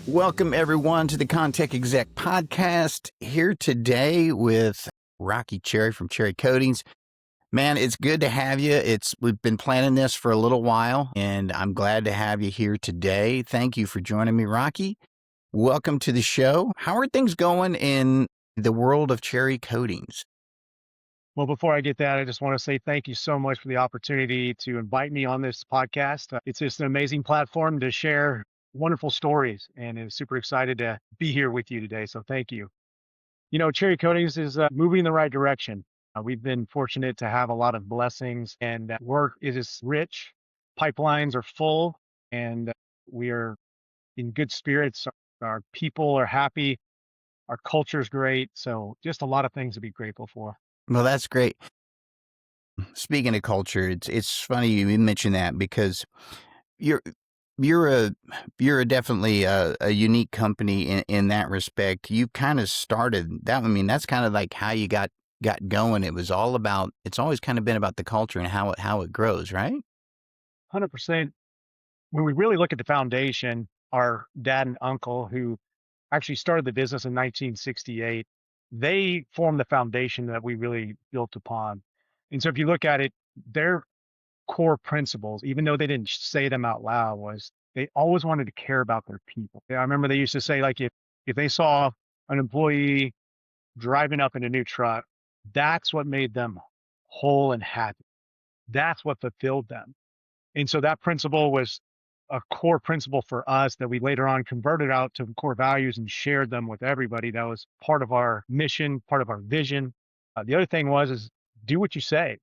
Welcome, everyone, to the ConTech Exec Podcast. Here today with Rocky Cherry from Cherry Coatings. Man, it's good to have you. We've been planning this for a little while, and I'm glad to have you here today. Thank you for joining me, Rocky. Welcome to the show. How are things going in the world of Cherry Coatings? Well, before I get that, I just want to say thank you so much for the opportunity to invite me on this podcast. It's just an amazing platform to share wonderful stories, and I'm super excited to be here with you today. So thank you. You know, Cherry Coatings is moving in the right direction. We've been fortunate to have a lot of blessings, and work is rich. Pipelines are full, and we are in good spirits. Our people are happy. Our culture is great. So just a lot of things to be grateful for. Well, that's great. Speaking of culture, it's funny you mention that because you're you're definitely a unique company in that respect. You kind of started that. I mean, that's kind of like how you got going. It's always kind of been about the culture and how it grows, right? 100%. When we really look at the foundation, our dad and uncle, who actually started the business in 1968, they formed the foundation that we really built upon. And so if you look at it, their core principles, even though they didn't say them out loud, was they always wanted to care about their people. I remember they used to say, like, if they saw an employee driving up in a new truck, that's what made them whole and happy. That's what fulfilled them. And so that principle was a core principle for us that we later on converted out to core values and shared them with everybody. That was part of our mission, part of our vision. The other thing is do what you say.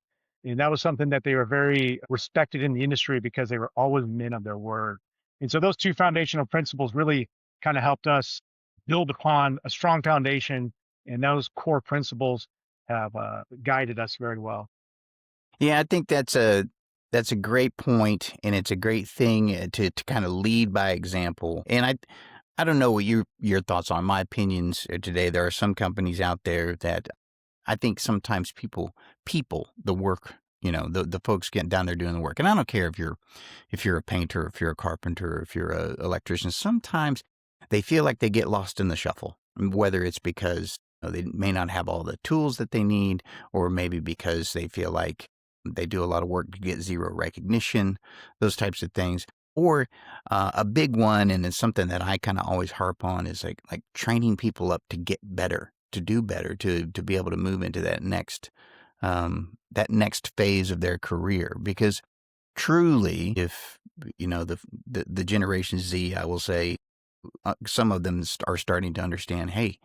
And that was something that they were very respected in the industry because they were always men of their word. And so those two foundational principles really kind of helped us build upon a strong foundation. And those core principles have guided us very well. Yeah, I think that's a great point, and it's a great thing to kind of lead by example. And I don't know what your thoughts on my opinions today. There are some companies out there that I think sometimes people the work, the folks getting down there doing the work. And I don't care if you're a painter, if you're a carpenter, if you're an electrician. Sometimes they feel like they get lost in the shuffle, whether it's because they may not have all the tools that they need, or maybe because they feel like they do a lot of work to get zero recognition, those types of things. Or a big one, and it's something that I kind of always harp on, is like training people up to get better, to do better, to be able to move into that next phase of their career. Because truly, if the Generation Z, I will say, some of them are starting to understand, hey,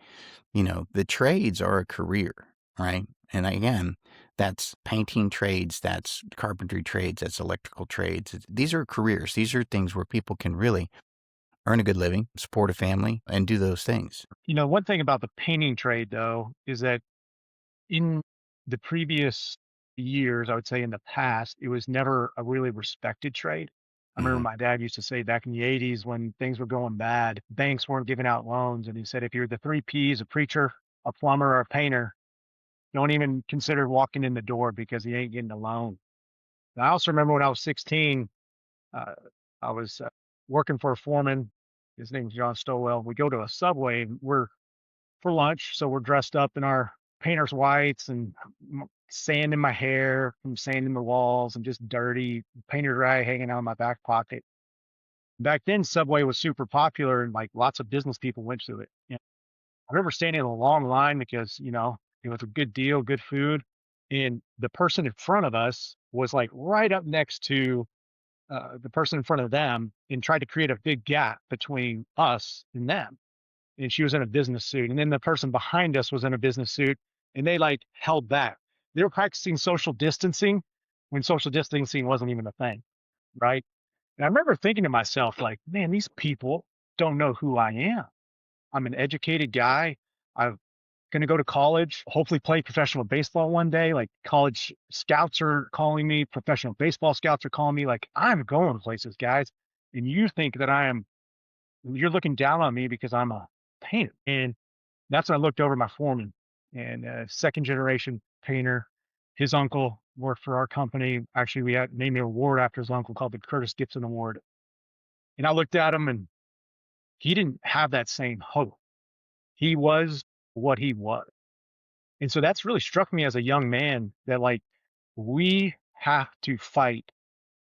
the trades are a career, right? And again, that's painting trades, that's carpentry trades, that's electrical trades. These are careers. These are things where people can really earn a good living, support a family, and do those things. One thing about the painting trade, though, is that in the previous years, I would say in the past, it was never a really respected trade. I remember my dad used to say back in the 80s when things were going bad, banks weren't giving out loans. And he said, if you're the three Ps, a preacher, a plumber, or a painter, don't even consider walking in the door because he ain't getting a loan. And I also remember when I was 16, I was working for a foreman. His name was John Stowell. We go to a Subway. We're for lunch, so we're dressed up in our painter's whites and sand in my hair from sanding the walls and just dirty painter dry hanging out in my back pocket. Back then, Subway was super popular and like lots of business people went to it. I remember standing in a long line because, it was a good deal, good food. And the person in front of us was like right up next to the person in front of them and tried to create a big gap between us and them. And she was in a business suit. And then the person behind us was in a business suit and they like held back. They were practicing social distancing when social distancing wasn't even a thing. Right. And I remember thinking to myself, like, man, these people don't know who I am. I'm an educated guy. I'm going to go to college, hopefully play professional baseball one day. Like college scouts are calling me, professional baseball scouts are calling me. Like, I'm going places, guys. And you think that you're looking down on me because I'm a painter. And that's when I looked over my foreman and second generation painter. His uncle worked for our company. Actually, we had named an award after his uncle called the Curtis Gibson Award. And I looked at him and he didn't have that same hope. He was what he was. And so that's really struck me as a young man that like we have to fight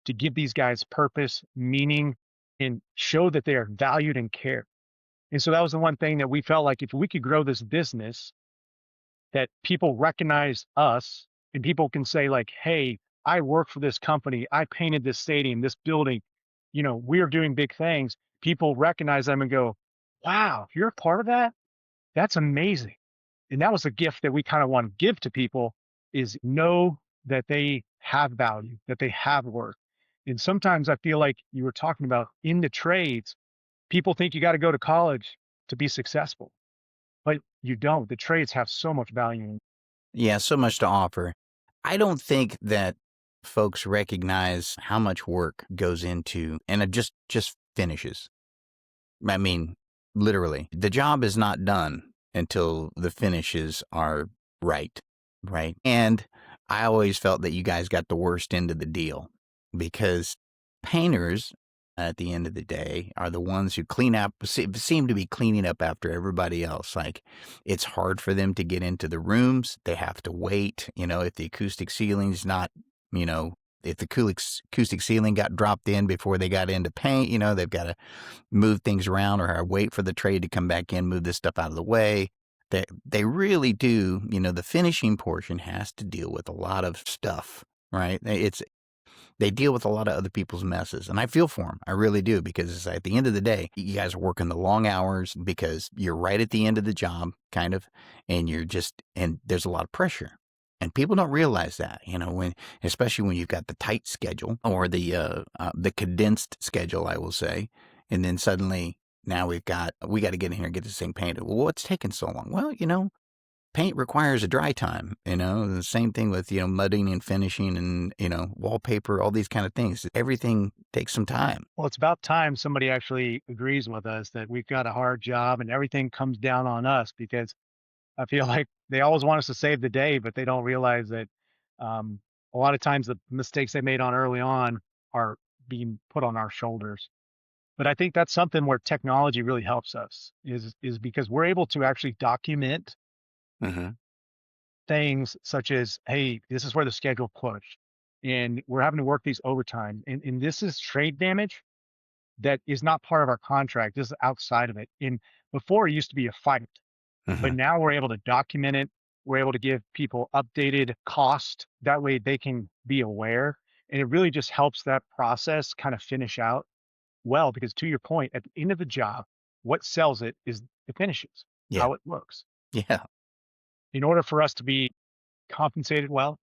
to give these guys purpose, meaning, and show that they are valued and cared. And so that was the one thing that we felt like if we could grow this business, that people recognize us and people can say like, hey, I work for this company. I painted this stadium, this building, we're doing big things. People recognize them and go, wow, you're a part of that? That's amazing. And that was a gift that we kind of want to give to people is know that they have value, that they have worth. And sometimes I feel like you were talking about in the trades, people think you got to go to college to be successful, but you don't. The trades have so much value. Yeah, so much to offer. I don't think that folks recognize how much work goes into, and it just finishes. I mean, literally, the job is not done until the finishes are right, right? And I always felt that you guys got the worst end of the deal because painters, at the end of the day, are the ones who clean up, seem to be cleaning up after everybody else. Like, it's hard for them to get into the rooms. They have to wait, if the acoustic ceiling's not, if the acoustic ceiling got dropped in before they got into paint, they've got to move things around or wait for the trade to come back in, move this stuff out of the way. They really do, the finishing portion has to deal with a lot of stuff, right? They deal with a lot of other people's messes. And I feel for them. I really do, because at the end of the day, you guys are working the long hours because you're right at the end of the job, kind of, and and there's a lot of pressure. And people don't realize that, especially when you've got the tight schedule or the condensed schedule, I will say. And then suddenly now we got to get in here and get this thing painted. Well, what's taking so long? Well, paint requires a dry time, the same thing with, mudding and finishing and, wallpaper, all these kind of things. Everything takes some time. Well, it's about time somebody actually agrees with us that we've got a hard job and everything comes down on us, because I feel like they always want us to save the day, but they don't realize that a lot of times the mistakes they made on early on are being put on our shoulders. But I think that's something where technology really helps us is because we're able to actually document Mm-hmm. things such as, hey, this is where the schedule pushed, and we're having to work these overtime, and this is trade damage that is not part of our contract. This is outside of it. And before it used to be a fight, but Mm-hmm. now we're able to document it. We're able to give people updated cost. That way they can be aware. And it really just helps that process kind of finish out well, because to your point, at the end of the job, what sells it is the finishes, Yeah. how it looks. Yeah. In order for us to be compensated well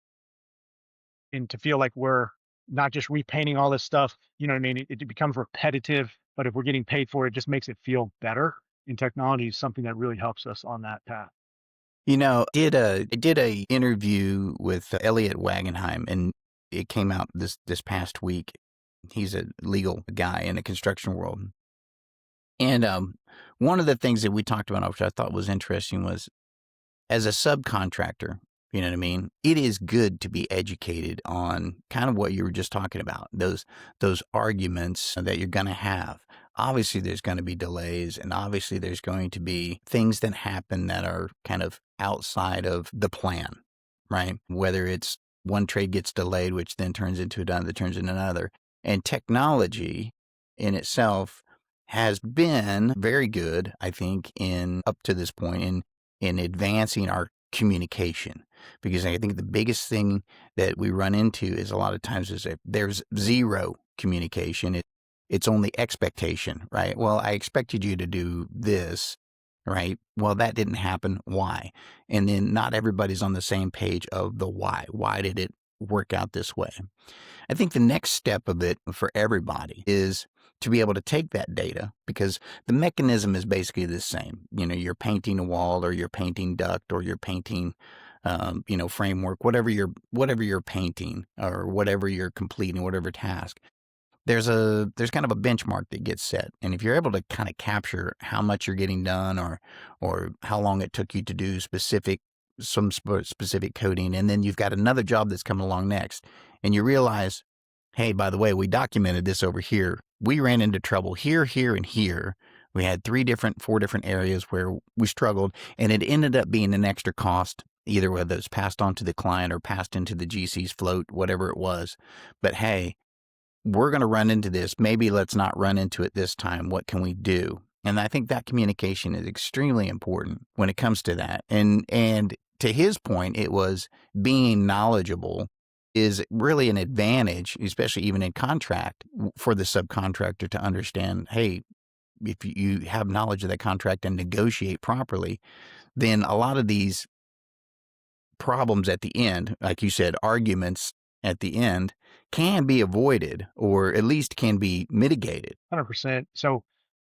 and to feel like we're not just repainting all this stuff, you know what I mean? It becomes repetitive, but if we're getting paid for it, it just makes it feel better. And technology is something that really helps us on that path. I did a interview with Elliot Wagenheim, and it came out this past week. He's a legal guy in the construction world. And one of the things that we talked about, which I thought was interesting, was as a subcontractor, you know what I mean? It is good to be educated on kind of what you were just talking about, those arguments that you're going to have. Obviously, there's going to be delays, and obviously there's going to be things that happen that are kind of outside of the plan, right? Whether it's one trade gets delayed, which then turns into another, that turns into another. And technology in itself has been very good, I think, in up to this point in advancing our communication. Because I think the biggest thing that we run into is a lot of times is that there's zero communication. It's only expectation, right? Well, I expected you to do this, right? Well, that didn't happen. Why? And then not everybody's on the same page of the why. Why did it work out this way? I think the next step of it for everybody is to be able to take that data, because the mechanism is basically the same. You're painting a wall, or you're painting duct, or you're painting, framework, whatever you're painting, or whatever you're completing, whatever task. There's kind of a benchmark that gets set. And if you're able to kind of capture how much you're getting done, or how long it took you to do some specific coding, and then you've got another job that's coming along next, and you realize, hey, by the way, we documented this over here. We ran into trouble here, here, and here. We had 4 different areas where we struggled, and it ended up being an extra cost, either whether it's passed on to the client or passed into the GC's float, whatever it was. But hey, we're going to run into this. Maybe let's not run into it this time. What can we do? And I think that communication is extremely important when it comes to that. And to his point, it was being knowledgeable is really an advantage, especially even in contract, for the subcontractor to understand, hey, if you have knowledge of that contract and negotiate properly, then a lot of these problems at the end, like you said, arguments at the end, can be avoided or at least can be mitigated. 100%. So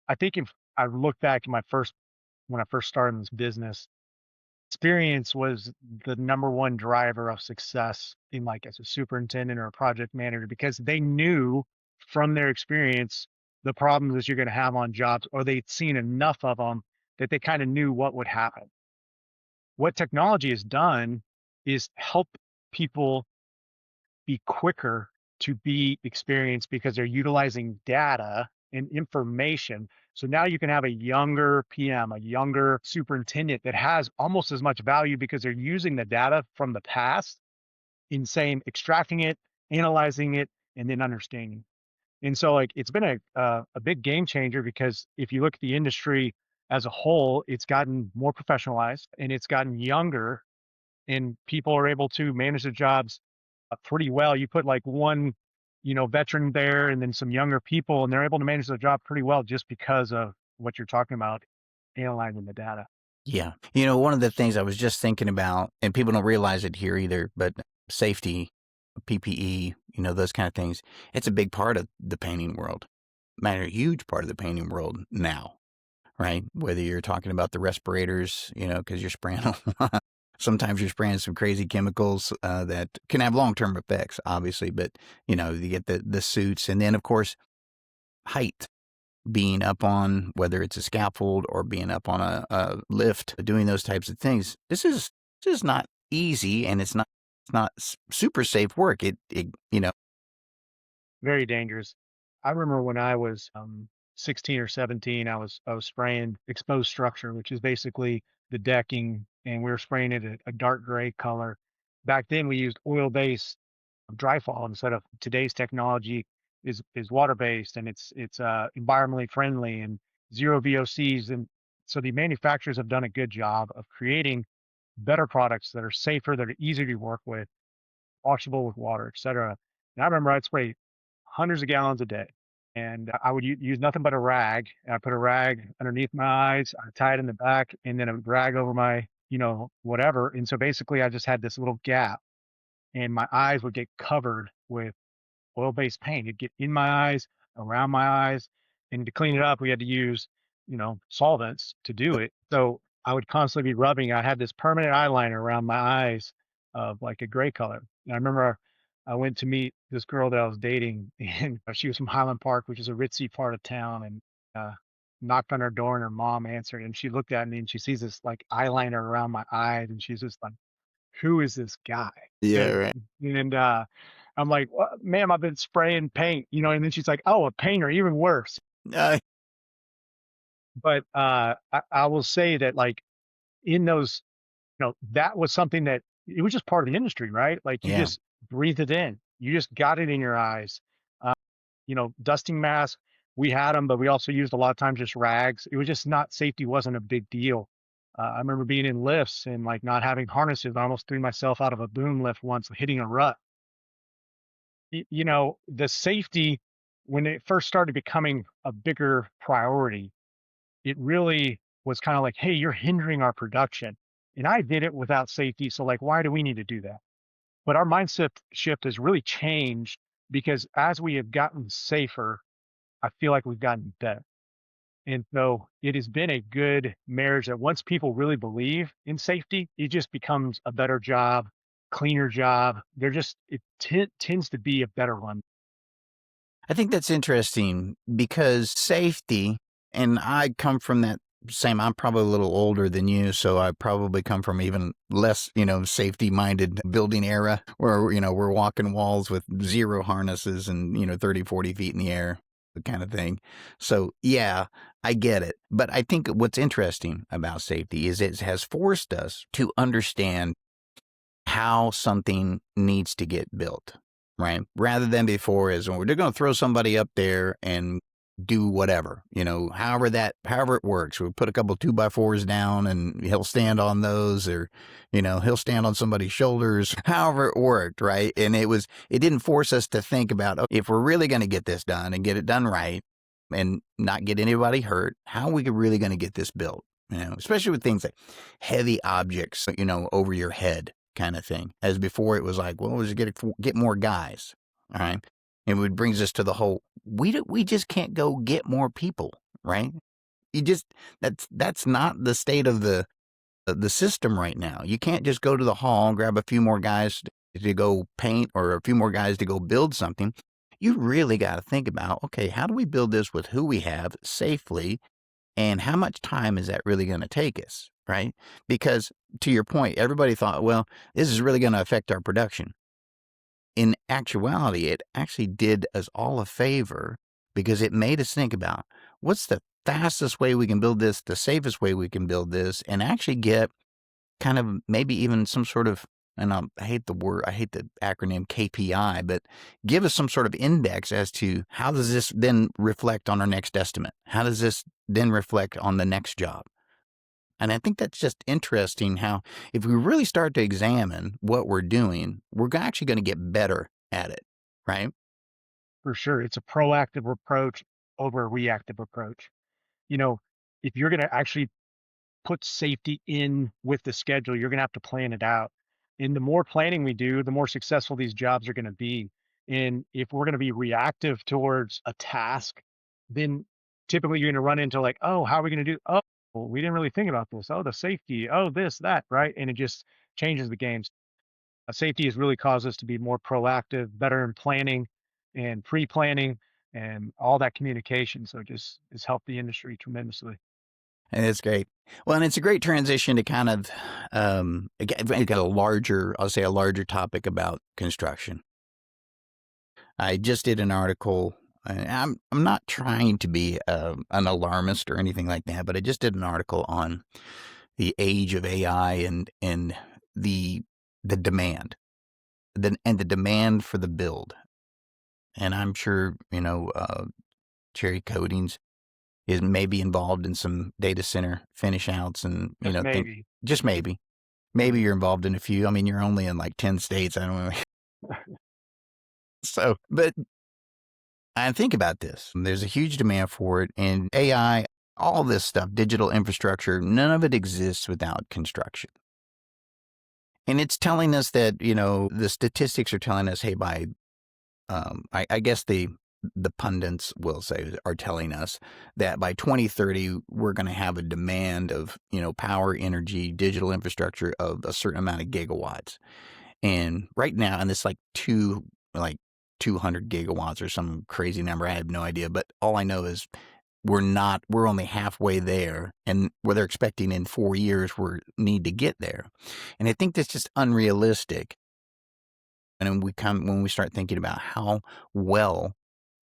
I think if I look back at when I first started in this business, experience was the number one driver of success in like as a superintendent or a project manager, because they knew from their experience the problems that you're going to have on jobs, or they'd seen enough of them that they kind of knew what would happen. What technology has done is help people be quicker to be experienced because they're utilizing data and information. So now you can have a younger PM, a younger superintendent that has almost as much value because they're using the data from the past in saying, extracting it, analyzing it, and then understanding. And so like it's been a big game changer, because if you look at the industry as a whole, it's gotten more professionalized and it's gotten younger, and people are able to manage their jobs pretty well. You put like one, veteran there and then some younger people, and they're able to manage their job pretty well just because of what you're talking about, analyzing the data. Yeah. One of the things I was just thinking about, and people don't realize it here either, but safety, PPE, those kind of things, it's a big part of the painting world. Matter a huge part of the painting world now, right? Whether you're talking about the respirators, because you're spraying a lot. Sometimes you're spraying some crazy chemicals that can have long-term effects, obviously, but, you get the suits. And then, of course, height, being up on, whether it's a scaffold or being up on a lift, doing those types of things. This is not easy, and it's not super safe work. It Very dangerous. I remember when I was 16 or 17, I was spraying exposed structure, which is basically the decking, and we were spraying it a dark gray color. Back then, we used oil-based dry fall instead of today's technology is water-based, and it's environmentally friendly and zero VOCs. And so the manufacturers have done a good job of creating better products that are safer, that are easier to work with, washable with water, etc. And I remember I'd spray hundreds of gallons a day, and I would use nothing but a rag. And I put a rag underneath my eyes, I tie it in the back, and then a rag over my, whatever. And so basically, I just had this little gap, and my eyes would get covered with oil-based paint. It'd get in my eyes, around my eyes, and to clean it up, we had to use, solvents to do it. So I would constantly be rubbing. I had this permanent eyeliner around my eyes of like a gray color. And I remember I went to meet this girl that I was dating, and she was from Highland Park, which is a ritzy part of town, and knocked on her door, and her mom answered, and she looked at me and she sees this like eyeliner around my eyes, and she's just like, "Who is this guy?" Yeah, right. And I'm like, well, "Ma'am, I've been spraying paint," and then she's like, "Oh, a painter, even worse." Uh, But I will say that like in those, that was something that it was just part of the industry, right? Like you yeah. just breathed it in, you just got it in your eyes. Uh, dusting masks, we had them, but we also used a lot of times just rags. It was just not, safety wasn't a big deal. I remember being in lifts and like not having harnesses. I almost threw myself out of a boom lift once, hitting a rut. The safety, when it first started becoming a bigger priority, it really was kind of like, hey, you're hindering our production. And I did it without safety. So like, why do we need to do that? But our mindset shift has really changed, because as we have gotten safer, I feel like we've gotten better. And so it has been a good marriage that once people really believe in safety, it just becomes a better job, cleaner job. It tends to be a better one. I think that's interesting because safety, and I come from that same, I'm probably a little older than you, so I probably come from even less, safety minded building era where, we're walking walls with zero harnesses and, 30, 40 feet in the air. kind of thing. So, yeah, I get it. But I think what's interesting about safety is it has forced us to understand how something needs to get built, right? Rather than before is, well, they're going to throw somebody up there and do whatever, however it works. We put a couple 2x4s down and he'll stand on those, or, he'll stand on somebody's shoulders, however it worked, right? And it didn't force us to think about, "Oh, if we're really going to get this done and get it done right and not get anybody hurt, how are we really going to get this built?" Especially with things like heavy objects, over your head kind of thing. As before, it was like, well, let's get more guys. All right. And it brings us to the whole, we just can't go get more people, right? You just, that's not the state of the system right now. You can't just go to the hall and grab a few more guys to go paint or a few more guys to go build something. You really got to think about, okay, how do we build this with who we have safely, and how much time is that really going to take us, right? Because to your point, everybody thought, well, this is really going to affect our production. In actuality, it actually did us all a favor, because it made us think about what's the fastest way we can build this, the safest way we can build this, and actually get kind of maybe even some sort of, and I hate the acronym KPI, but give us some sort of index as to how does this then reflect on our next estimate? How does this then reflect on the next job? And I think that's just interesting how if we really start to examine what we're doing, we're actually going to get better at it, right? For sure. It's a proactive approach over a reactive approach. You know, if you're going to actually put safety in with the schedule, you're going to have to plan it out. And the more planning we do, the more successful these jobs are going to be. And if we're going to be reactive towards a task, then typically you're going to run into like, oh, how are we going to do? Oh, well, we didn't really think about this. Oh, the safety. Oh, this, that, right? And it just changes the games. Safety has really caused us to be more proactive, better in planning and pre-planning and all that communication. So it just has helped the industry tremendously. And it's great. Well, and it's a great transition to kind of get I'll say a larger topic about construction. I just did an article. I'm not trying to be an alarmist or anything like that, but I just did an article on the age of AI and the demand, the demand for the build. And I'm sure Cherry Coatings is maybe involved in some data center finish outs, and Just maybe. just maybe. Maybe you're involved in a few. I mean, you're only in like 10 states. I don't know. So, but I think about this. There's a huge demand for it, and AI, all this stuff, digital infrastructure, none of it exists without construction. And it's telling us that, the statistics are telling us, hey, I guess the pundits will say, are telling us that by 2030, we're going to have a demand of, power, energy, digital infrastructure of a certain amount of gigawatts. And right now, and it's like 200 gigawatts or some crazy number. I have no idea, but all I know is we're only halfway there, and where they're expecting in 4 years, we need to get there. And I think that's just unrealistic. And when we start thinking about how well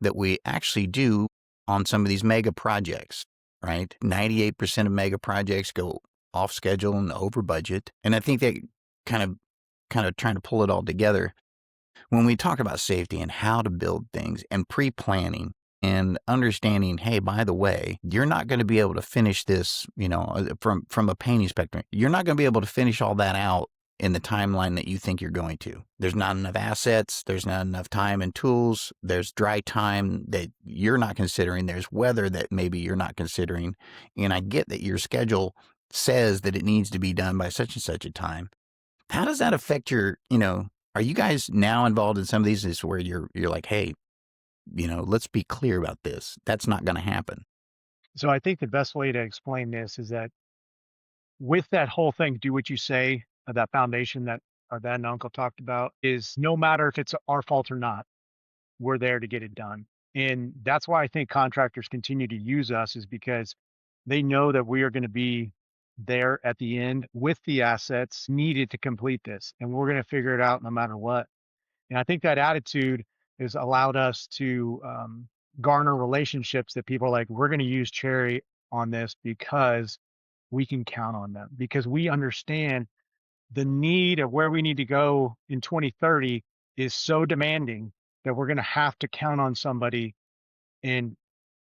that we actually do on some of these mega projects, right? 98% of mega projects go off schedule and over budget. And I think that kind of trying to pull it all together when we talk about safety and how to build things and pre-planning and understanding, hey, by the way, you're not going to be able to finish this, from a painting spectrum. You're not going to be able to finish all that out in the timeline that you think you're going to. There's not enough assets. There's not enough time and tools. There's dry time that you're not considering. There's weather that maybe you're not considering. And I get that your schedule says that it needs to be done by such and such a time. How does that affect are you guys now involved in some of these is where you're like, hey, let's be clear about this. That's not going to happen. So I think the best way to explain this is that with that whole thing, do what you say, that foundation that our dad and uncle talked about is no matter if it's our fault or not, we're there to get it done. And that's why I think contractors continue to use us is because they know that we are going to be there at the end with the assets needed to complete this. And we're going to figure it out no matter what. And I think that attitude has allowed us to garner relationships that people are like, we're going to use Cherry on this because we can count on them, because we understand the need of where we need to go in 2030 is so demanding that we're going to have to count on somebody and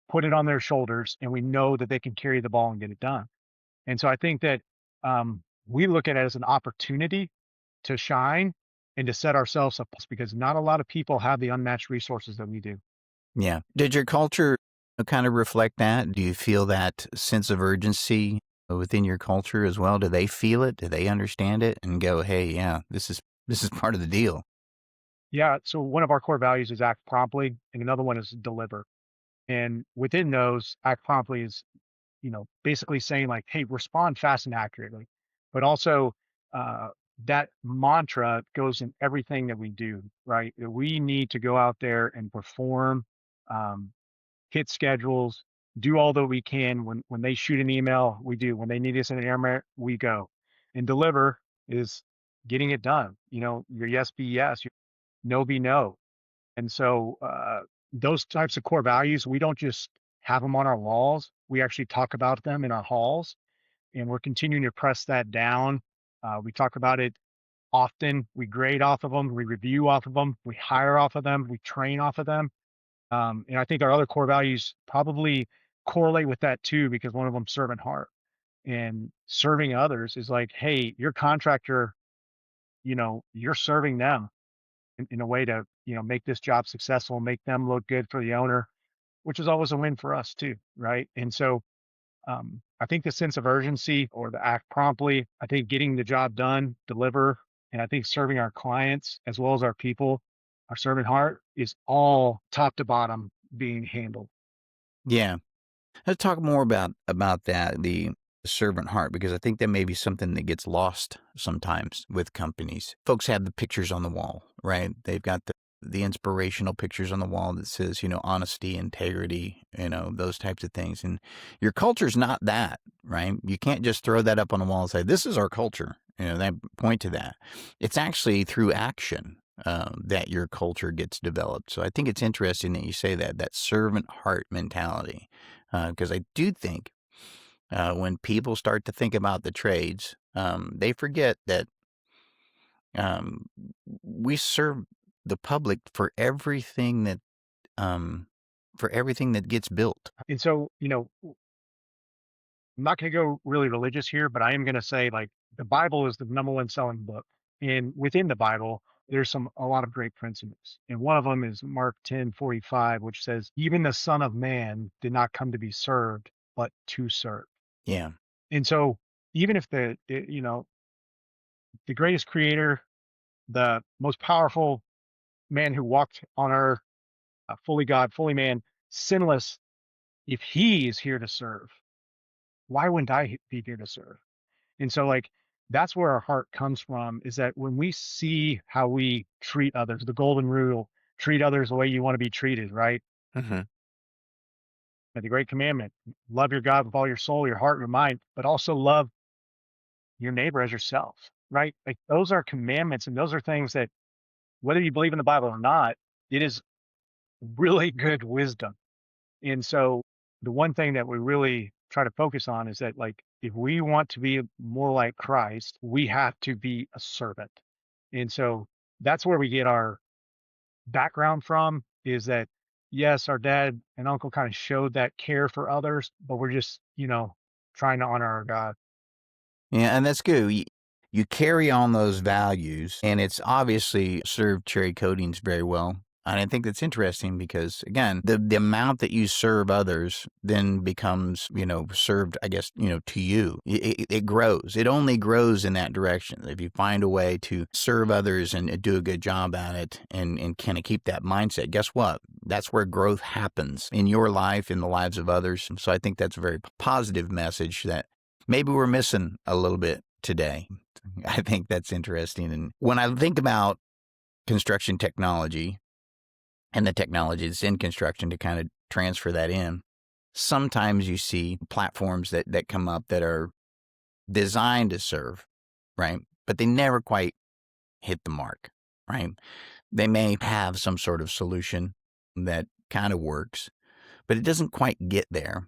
put it on their shoulders. And we know that they can carry the ball and get it done. And so I think that we look at it as an opportunity to shine and to set ourselves up, because not a lot of people have the unmatched resources that we do. Yeah. Did your culture kind of reflect that? Do you feel that sense of urgency within your culture as well? Do they feel it? Do they understand it and go, "Hey, yeah, this is part of the deal." Yeah. So one of our core values is act promptly, and another one is deliver. And within those, act promptly is, basically saying like, hey, respond fast and accurately. But also, uh, that mantra goes in everything that we do, right? That we need to go out there and perform, um, hit schedules, do all that we can. When they shoot an email, we do. When they need us in an area, we go. And deliver is getting it done. Your yes be yes, your no be no. And so those types of core values, we don't just have them on our walls. We actually talk about them in our halls, and we're continuing to press that down. We talk about it often. We grade off of them. We review off of them. We hire off of them. We train off of them. And I think our other core values probably correlate with that too, because one of them, servant heart, and serving others is like, hey, your contractor, you're serving them in a way to, make this job successful, make them look good for the owner, which is always a win for us too, right? And so I think the sense of urgency, or the act promptly, I think getting the job done, deliver, and I think serving our clients as well as our people, our servant heart, is all top to bottom being handled. Yeah. Let's talk more about that, the servant heart, because I think that may be something that gets lost sometimes with companies. Folks have the pictures on the wall, right? They've got the inspirational pictures on the wall that says, honesty, integrity, those types of things. And your culture's not that, right? You can't just throw that up on the wall and say, this is our culture. They point to that. It's actually through action that your culture gets developed. So I think it's interesting that you say that servant heart mentality, because I do think when people start to think about the trades, they forget that um, we serve the public for everything that gets built. And so, I'm not going to go really religious here, but I am going to say, like, the Bible is the number one selling book. And within the Bible, there's a lot of great principles. And one of them is Mark 10:45, which says, even the Son of Man did not come to be served, but to serve. Yeah. And so even if the greatest creator, the most powerful man who walked on earth, fully God, fully man, sinless, if he is here to serve, why wouldn't I be here to serve? And so, like, that's where our heart comes from, is that when we see how we treat others, the golden rule, treat others the way you want to be treated, right? Hmm. And the great commandment, love your God with all your soul, your heart, your mind, but also love your neighbor as yourself, right? Like, those are commandments, and those are things that, whether you believe in the Bible or not, it is really good wisdom. And so the one thing that we really try to focus on is that, like, if we want to be more like Christ, we have to be a servant. And so that's where we get our background from, is that, yes, our dad and uncle kind of showed that care for others, but we're just, trying to honor our God. Yeah, and that's good. You carry on those values, and it's obviously served Cherry Coatings very well. And I think that's interesting because, again, the amount that you serve others then becomes, served, I guess, to you. It grows. It only grows in that direction. If you find a way to serve others and do a good job at it and kind of keep that mindset, guess what? That's where growth happens in your life, in the lives of others. And so I think that's a very positive message that maybe we're missing a little bit today. I think that's interesting. And when I think about construction technology and the technology that's in construction to kind of transfer that in, sometimes you see platforms that come up that are designed to serve, right? But they never quite hit the mark, right? They may have some sort of solution that kind of works, but it doesn't quite get there.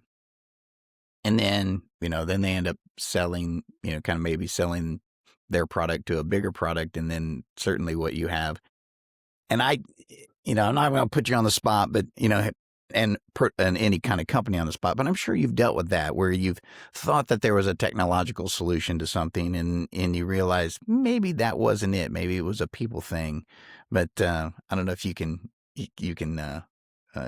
And then, then they end up selling, kind of maybe selling their product to a bigger product, and then certainly what you have. And I'm not going to put you on the spot, but, and any kind of company on the spot, but I'm sure you've dealt with that where you've thought that there was a technological solution to something and you realize maybe that wasn't it. Maybe it was a people thing, but I don't know if you can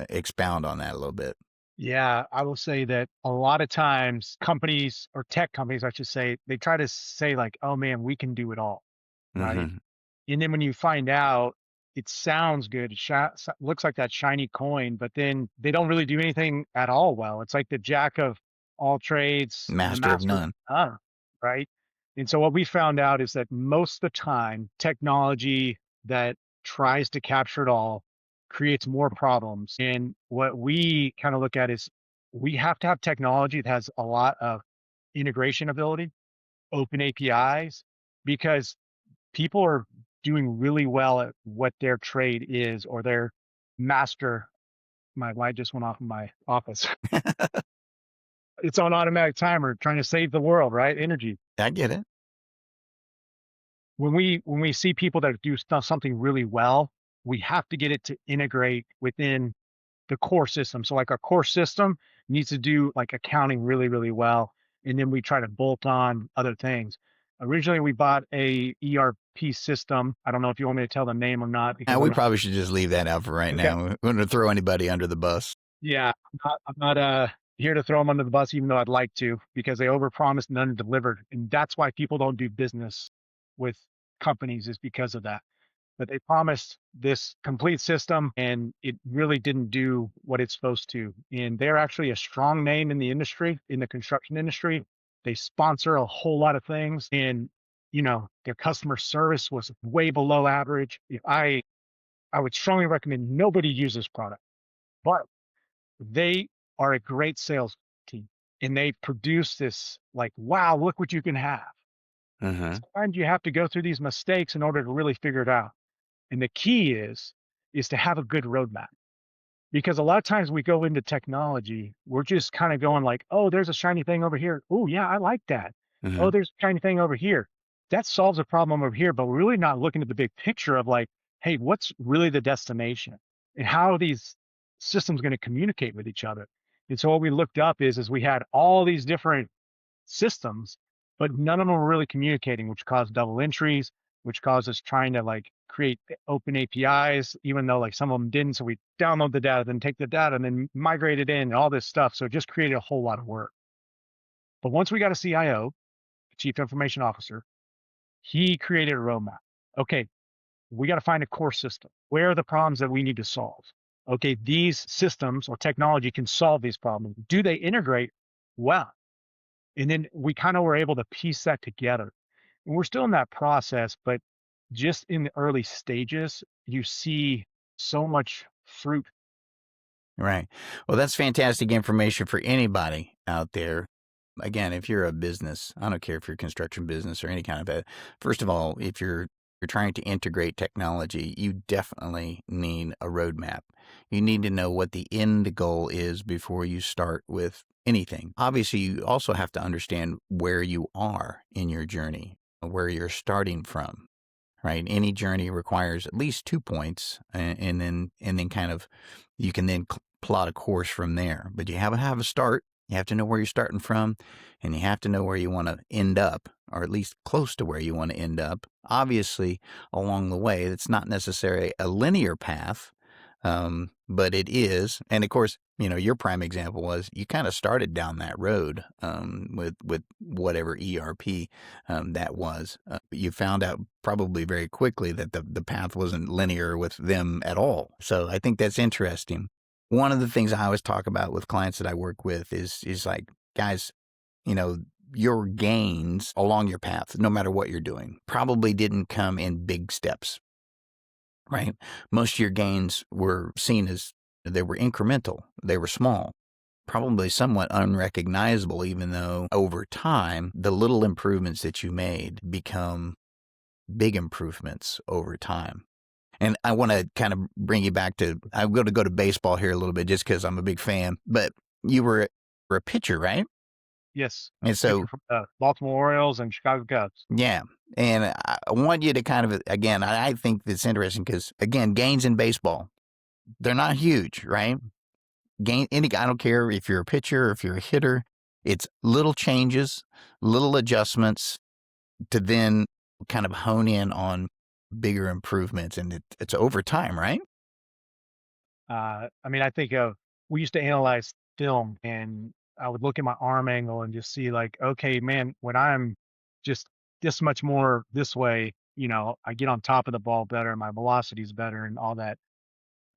expound on that a little bit. Yeah, I will say that a lot of times companies or tech companies, I should say, they try to say like, oh man, we can do it all, right? Mm-hmm. And then when you find out, it sounds good, looks like that shiny coin, but then they don't really do anything at all well. It's like the jack of all trades and the Master of master of none. none, right? And so what we found out is that most of the time, technology that tries to capture it all creates more problems. And what we kind of look at is we have to have technology that has a lot of integration ability, open APIs, because people are doing really well at what their trade is or their master. My light just went off in my office. It's on automatic timer, trying to save the world, right? Energy. I get it. When we see people that do something really well, we have to get it to integrate within the core system. So like our core system needs to do like accounting really, really well. And then we try to bolt on other things. Originally, we bought a ERP system. I don't know if you want me to tell the name or not. Because We probably should just leave that out for right okay. now. We don't want to throw anybody under the bus. Yeah, I'm not here to throw them under the bus, even though I'd like to, because they overpromised and underdelivered. And that's why people don't do business with companies, is because of that. But they promised this complete system and it really didn't do what it's supposed to. And they're actually a strong name in the industry, in the construction industry. They sponsor a whole lot of things, and their customer service was way below average. I would strongly recommend nobody use this product, but they are a great sales team and they produce this like, wow, look what you can have. Mm-hmm. Sometimes you have to go through these mistakes in order to really figure it out. And the key is to have a good roadmap, because a lot of times we go into technology, we're just kind of going like, oh, there's a shiny thing over here. Oh yeah, I like that. Mm-hmm. Oh, there's a shiny thing over here. That solves a problem over here, but we're really not looking at the big picture of like, hey, what's really the destination and how are these systems going to communicate with each other? And so what we looked up is we had all these different systems, but none of them were really communicating, which caused double entries, which caused us trying to like create open APIs, even though like some of them didn't. So we download the data, then take the data and then migrate it in and all this stuff. So it just created a whole lot of work. But once we got a CIO, Chief Information Officer, he created a roadmap. Okay, we got to find a core system. Where are the problems that we need to solve? Okay, these systems or technology can solve these problems. Do they integrate well? And then we kind of were able to piece that together. And we're still in that process, but just in the early stages, you see so much fruit. Right. Well, that's fantastic information for anybody out there. Again, if you're a business, I don't care if you're a construction business or any kind of that. First of all, if you're trying to integrate technology, you definitely need a roadmap. You need to know what the end goal is before you start with anything. Obviously, you also have to understand where you are in your journey, where you're starting from. Right? Any journey requires at least 2 points, and then kind of you can then plot a course from there. But you have to have a start. You have to know where you're starting from, and you have to know where you want to end up, or at least close to where you want to end up. Obviously, along the way, it's not necessarily a linear path, but it is. And of course, your prime example was you kind of started down that road with whatever ERP that was. But you found out probably very quickly that the path wasn't linear with them at all. So I think that's interesting. One of the things I always talk about with clients that I work with is like, guys, your gains along your path, no matter what you're doing, probably didn't come in big steps. Right? Most of your gains were seen as they were incremental. They were small, probably somewhat unrecognizable, even though over time, the little improvements that you made become big improvements over time. And I want to kind of bring you back to, I'm going to go to baseball here a little bit just because I'm a big fan, but you were a pitcher, right? Yes. And Pitcher so, for the Baltimore Orioles and Chicago Cubs. yeah. And I want you to kind of, again, I think it's interesting because, again, gains in baseball, they're not huge, right? I don't care if you're a pitcher or if you're a hitter, it's little changes, little adjustments to then kind of hone in on bigger improvements. And it's over time, right? I mean, I think of, we used to analyze film and I would look at my arm angle and just see like, okay, man, when I'm just this much more this way, I get on top of the ball better, my velocity is better and all that.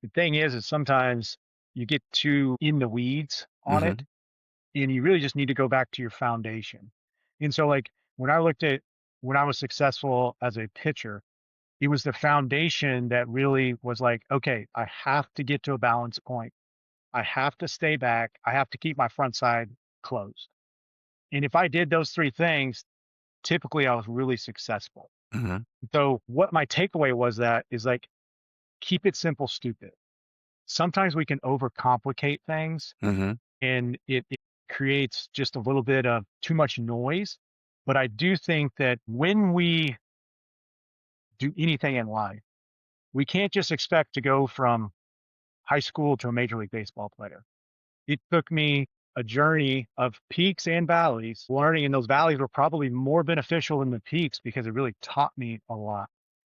The thing is sometimes you get too in the weeds on Mm-hmm. it and you really just need to go back to your foundation. And so like when I looked at when I was successful as a pitcher, it was the foundation that really was like, okay, I have to get to a balance point. I have to stay back. I have to keep my front side closed. And if I did those three things, typically I was really successful. Mm-hmm. So what my takeaway was that is like, keep it simple, stupid. Sometimes we can overcomplicate things Mm-hmm. and it creates just a little bit of too much noise. But I do think that when we do anything in life, we can't just expect to go from high school to a Major League Baseball player. It took me a journey of peaks and valleys, learning, and those valleys were probably more beneficial than the peaks because it really taught me a lot.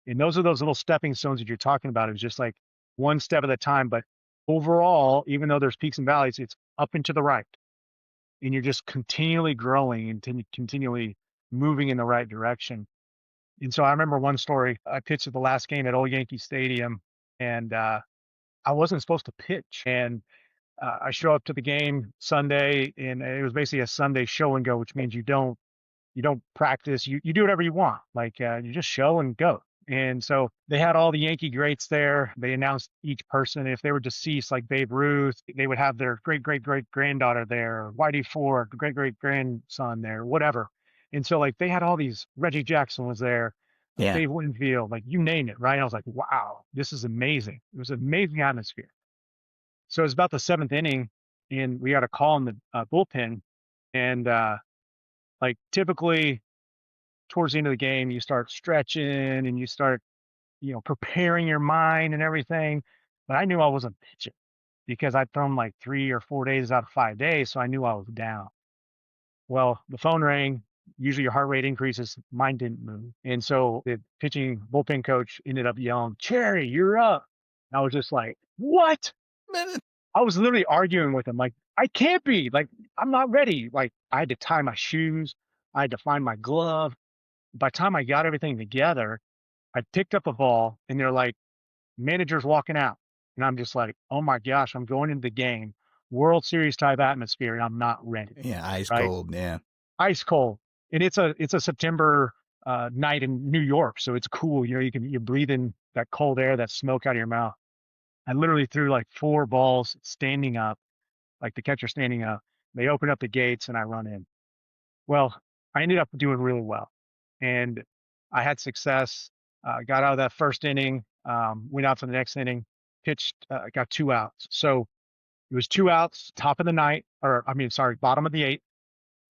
And those are those little stepping stones that you're talking about. It was just like one step at a time. But overall, even though there's peaks and valleys, it's up and to the right. And you're just continually growing and continually moving in the right direction. And so I remember one story. I pitched at the last game at Old Yankee Stadium, and I wasn't supposed to pitch. And I show up to the game Sunday, and it was basically a Sunday show and go, which means you don't practice. You do whatever you want. Like you just show and go. And so they had all the Yankee greats there. They announced each person. If they were deceased, like Babe Ruth, they would have their great great great granddaughter there, Whitey Ford, great great grandson there, whatever. And so like they had all these. Reggie Jackson was there, Yeah. Dave Winfield, like you name it, right? I was like, wow, this is amazing. It was an amazing atmosphere. So it was about the seventh inning, and we got a call in the bullpen, and like typically towards the end of the game, you start stretching and you start, preparing your mind and everything. But I knew I wasn't pitching because I'd thrown like 3 or 4 days out of 5 days, so I knew I was down. Well, the phone rang. Usually your heart rate increases. Mine didn't move, and so the pitching bullpen coach ended up yelling, "Cherry, you're up!" And I was just like, "What?" I was literally arguing with him, like, I can't be, like, I'm not ready. Like, I had to tie my shoes, I had to find my glove. By the time I got everything together, I picked up a ball and they're like, manager's walking out. And I'm just like, oh my gosh, I'm going into the game, World Series type atmosphere, and I'm not ready. Yeah. Ice Right? cold. Yeah. Ice cold. And it's a September night in New York. So it's cool. You're breathing that cold air, that smoke out of your mouth. I literally threw like 4 balls standing up, like the catcher standing up. They open up the gates and I run in. Well, I ended up doing really well, and I had success. Got out of that first inning, went out to the next inning, pitched, got 2 outs. So it was 2 outs, top of the ninth, or I mean, sorry, bottom of the eighth,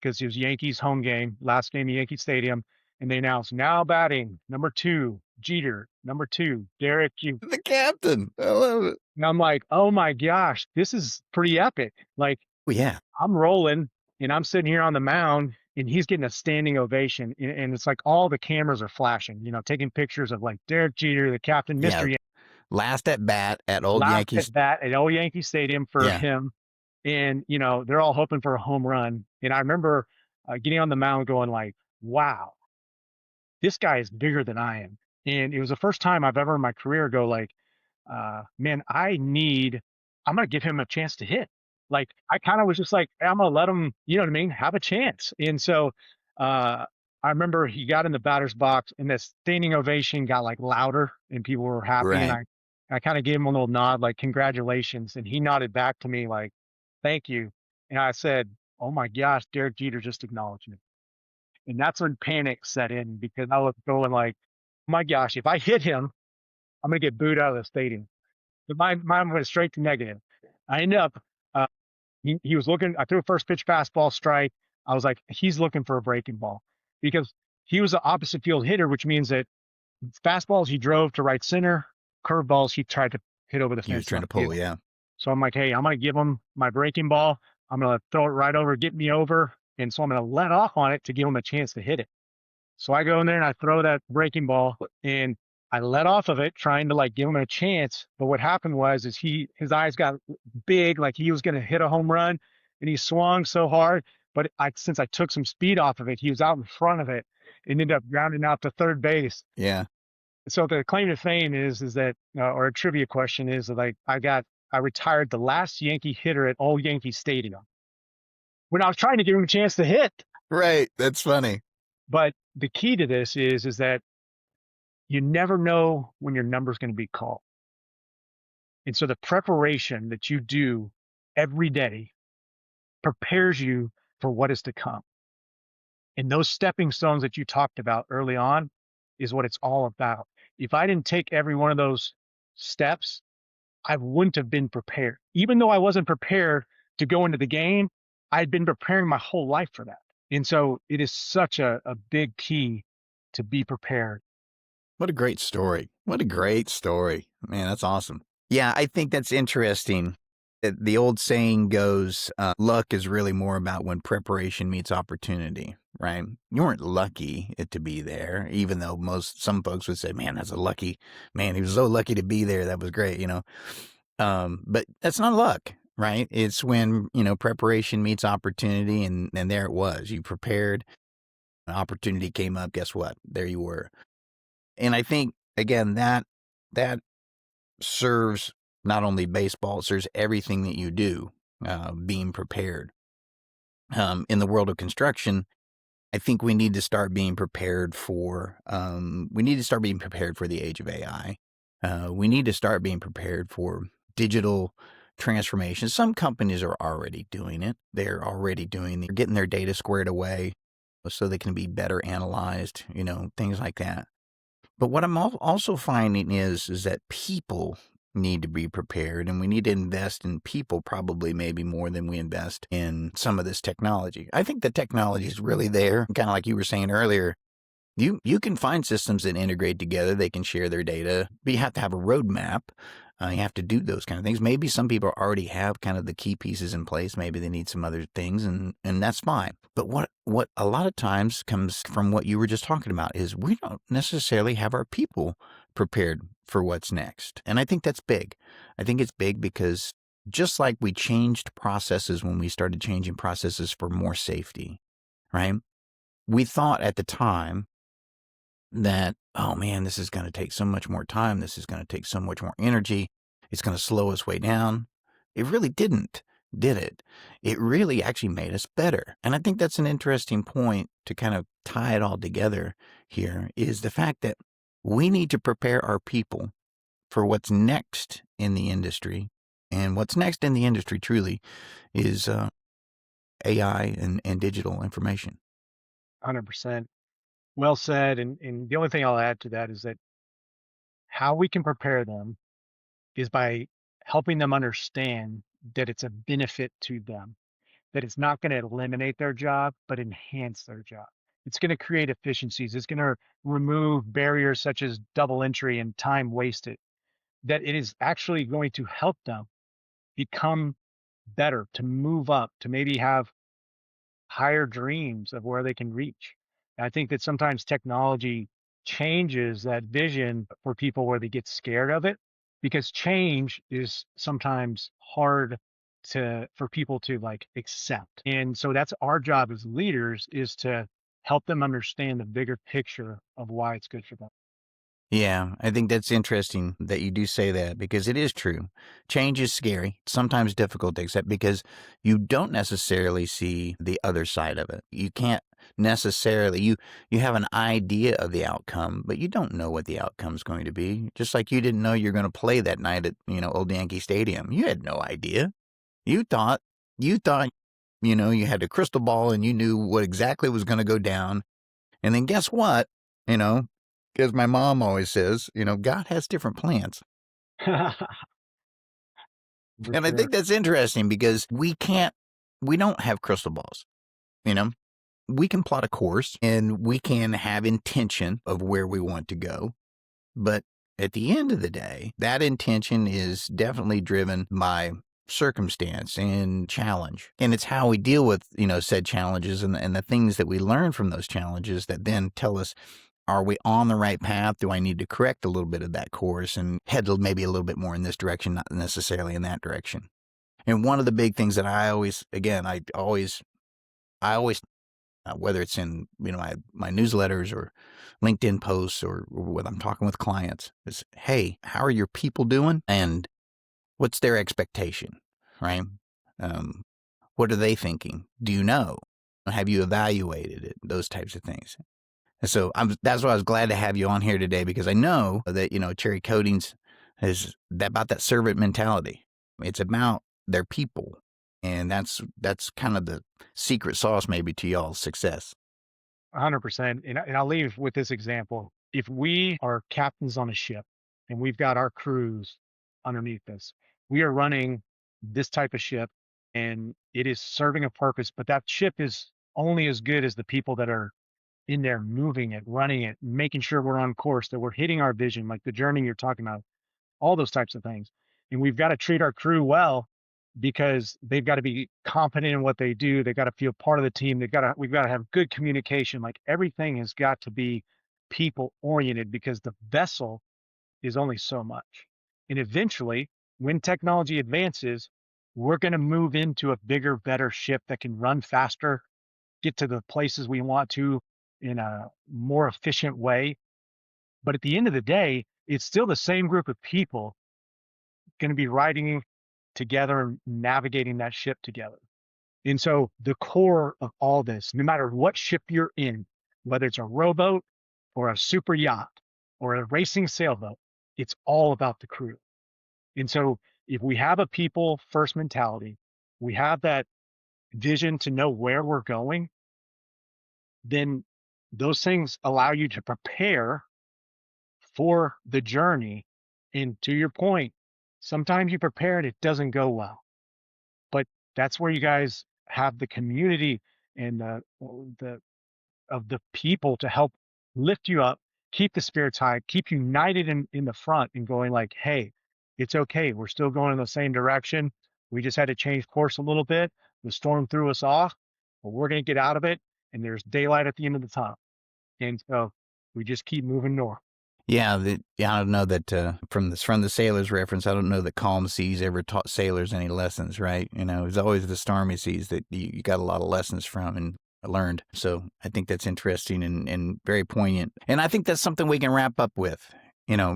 because it was Yankees home game, last game at Yankee Stadium, and they announced now batting number 2, Jeter, number 2, Derek. The captain. I love it. And I'm like, oh my gosh, this is pretty epic. Like Well, yeah. I'm rolling and I'm sitting here on the mound and he's getting a standing ovation. And it's like all the cameras are flashing, taking pictures of like Derek Jeter, the captain, Yeah. Mr. Last at bat at Old Last Yankees. at bat at old Yankee Stadium for Yeah. him. And, they're all hoping for a home run. And I remember getting on the mound going like, wow, this guy is bigger than I am. And it was the first time I've ever in my career go like, man, I'm going to give him a chance to hit. Like, I kind of was just like, I'm going to let him, you know what I mean, have a chance. And so I remember he got in the batter's box and the standing ovation got like louder and people were happy. And Right. I kind of gave him a little nod, like, congratulations. And he nodded back to me, like, thank you. And I said, oh my gosh, Derek Jeter just acknowledged me. And that's when panic set in because I was going like, oh my gosh, if I hit him, I'm going to get booed out of the stadium. But mine went straight to negative. I ended up, uh, he was looking, I threw a first pitch fastball strike. I was like, he's looking for a breaking ball because he was an opposite field hitter, which means that fastballs he drove to right center, curveballs he tried to hit over the He was fence trying to left pull, field. yeah. So I'm like, hey, I'm going to give him my breaking ball. I'm going to throw it right over, get me over. And so I'm going to let off on it to give him a chance to hit it. So I go in there and I throw that breaking ball and I let off of it trying to like give him a chance. But what happened was his eyes got big, like he was going to hit a home run and he swung so hard. But since I took some speed off of it, he was out in front of it and ended up grounding out to third base. Yeah. So the claim to fame is that, or a trivia question is that like I retired the last Yankee hitter at Old Yankee Stadium when I was trying to give him a chance to hit. Right. That's funny. But the key to this is that you never know when your number is going to be called. And so the preparation that you do every day prepares you for what is to come. And those stepping stones that you talked about early on is what it's all about. If I didn't take every one of those steps, I wouldn't have been prepared. Even though I wasn't prepared to go into the game, I'd been preparing my whole life for that. And so it is such a big key to be prepared. What a great story. What a great story. Man, that's awesome. Yeah, I think that's interesting. The old saying goes, luck is really more about when preparation meets opportunity, right? You weren't lucky to be there, even though some folks would say, man, that's a lucky, man, he was so lucky to be there. That was great, you know. But that's not luck, right? It's when, preparation meets opportunity, and there it was. You prepared, an opportunity came up, guess what? There you were. And I think, again, that serves not only baseball, it serves everything that you do, being prepared. In the world of construction, I think we need to start being prepared for, the age of AI. We need to start being prepared for digital transformation. Some companies are already doing it. They're getting their data squared away so they can be better analyzed, things like that. But what I'm also finding is that people need to be prepared, and we need to invest in people probably maybe more than we invest in some of this technology. I think the technology is really there, kind of like you were saying earlier. You can find systems that integrate together. They can share their data, but you have to have a roadmap. You have to do those kind of things. Maybe some people already have kind of the key pieces in place. Maybe they need some other things, and that's fine. But what a lot of times comes from what you were just talking about is we don't necessarily have our people prepared for what's next. And I think that's big. I think it's big because just like we changed processes when we started changing processes for more safety, right? We thought at the time that, oh man, this is going to take so much more time. This is going to take so much more energy. It's going to slow us way down. It really didn't, did it? It really actually made us better. And I think that's an interesting point to kind of tie it all together here is the fact that we need to prepare our people for what's next in the industry. And what's next in the industry truly is AI and digital information. 100%. Well said. And the only thing I'll add to that is that how we can prepare them is by helping them understand that it's a benefit to them, that it's not going to eliminate their job, but enhance their job. It's going to create efficiencies. It's going to remove barriers such as double entry and time wasted, that it is actually going to help them become better, to move up, to maybe have higher dreams of where they can reach. And I think that sometimes technology changes that vision for people where they get scared of it because change is sometimes hard for people to like accept. And so that's our job as leaders is to help them understand the bigger picture of why it's good for them. Yeah, I think that's interesting that you do say that because it is true. Change is scary, sometimes difficult to accept because you don't necessarily see the other side of it. You can't necessarily, you have an idea of the outcome, but you don't know what the outcome's going to be. Just like you didn't know you're going to play that night at, Old Yankee Stadium. You had no idea. You thought, you had a crystal ball and you knew what exactly was going to go down. And then guess what? Because my mom always says, God has different plans. For And I sure. think that's interesting because we don't have crystal balls, you know? We can plot a course and we can have intention of where we want to go. But at the end of the day, that intention is definitely driven by circumstance and challenge. And it's how we deal with, said challenges and the things that we learn from those challenges that then tell us, are we on the right path? Do I need to correct a little bit of that course and head maybe a little bit more in this direction, not necessarily in that direction? And one of the big things that I always, whether it's in my newsletters or LinkedIn posts or when I'm talking with clients, is, hey, how are your people doing? And what's their expectation, right? What are they thinking? Do you know? Have you evaluated it? Those types of things. And so that's why I was glad to have you on here today, because I know that, Cherry Coatings is about that servant mentality. It's about their people. And that's kind of the secret sauce maybe to y'all's success. 100%. And I'll leave with this example. If we are captains on a ship and we've got our crews underneath us, we are running this type of ship and it is serving a purpose, but that ship is only as good as the people that are in there moving it, running it, making sure we're on course, that we're hitting our vision, like the journey you're talking about, all those types of things. And we've got to treat our crew well because they've got to be competent in what they do. They've got to feel part of the team. We've got to have good communication. Like everything has got to be people oriented because the vessel is only so much. And eventually, when technology advances, we're going to move into a bigger, better ship that can run faster, get to the places we want to in a more efficient way. But at the end of the day, it's still the same group of people going to be riding together and navigating that ship together. And so the core of all this, no matter what ship you're in, whether it's a rowboat or a super yacht or a racing sailboat, it's all about the crew. And so if we have a people first mentality, we have that vision to know where we're going, then those things allow you to prepare for the journey. And to your point, sometimes you prepare and it doesn't go well. But that's where you guys have the community and the people to help lift you up, keep the spirits high, keep united in the front and going like, hey, it's okay. We're still going in the same direction. We just had to change course a little bit. The storm threw us off, but we're going to get out of it. And there's daylight at the end of the tunnel. And so we just keep moving north. Yeah, I don't know that from the sailors reference, I don't know that calm seas ever taught sailors any lessons, right? It's always the stormy seas that you got a lot of lessons from and learned. So I think that's interesting and very poignant. And I think that's something we can wrap up with.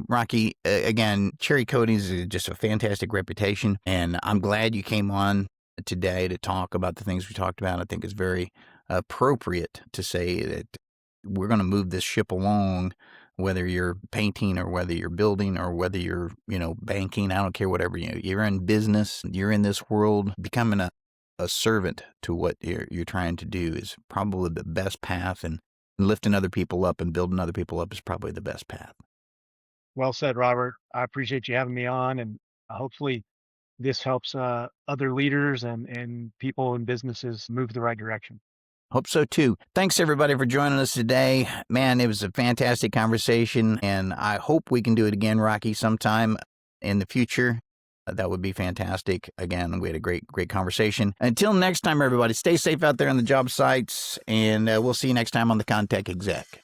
Rocky, again, Cherry Coatings is just a fantastic reputation, and I'm glad you came on today to talk about the things we talked about. I think it's very appropriate to say that we're going to move this ship along, whether you're painting or whether you're building or whether you're, banking. I don't care, whatever you're in business, you're in this world. Becoming a servant to what you're trying to do is probably the best path, and lifting other people up and building other people up is probably the best path. Well said, Robert. I appreciate you having me on, and hopefully this helps other leaders and people and businesses move the right direction. Hope so too. Thanks everybody for joining us today. Man, it was a fantastic conversation, and I hope we can do it again, Rocky, sometime in the future. That would be fantastic. Again, we had a great conversation. Until next time, everybody, stay safe out there on the job sites, and we'll see you next time on the ConTech Exec.